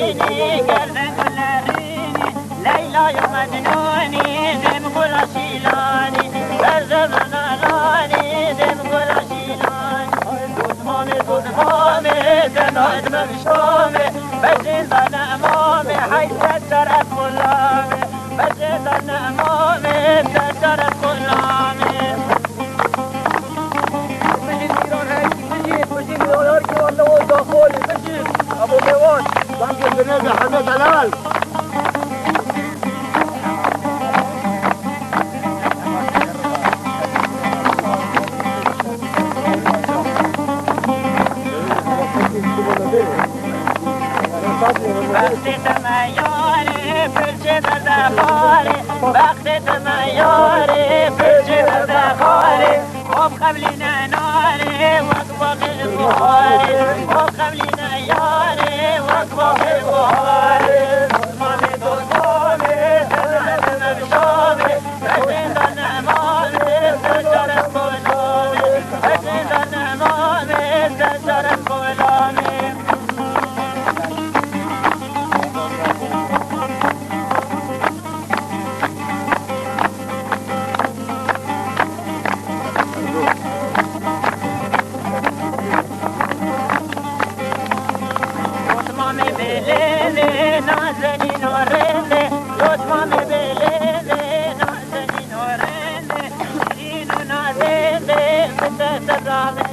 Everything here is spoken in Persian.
گلارینی گردن گلارینی لیلای مجنونی دم گل شیلانی برزم نالانی دم گل شیلانی دودمامه دناید مشامه بزندان امامه حیثت شرف غلامه بزندان امامه شرف غلامه ابو ديوان طنجة الجنازة حماد هلال وقت تمایاری پرچه بردخاری وقت تمایاری پرچه بردخاری خب قبلی نناری وقت باقی بخاری خب قبلی نیاری وقت باقی بخاری مامی دوستامی سرحد مبشامی بزندان امامی سرشارم بولامی بزندان امامی سرشارم بولامی نازنین و رنده لطفا ببلنده نازنین و رنده شیرین و نازنده مثل سرزاقه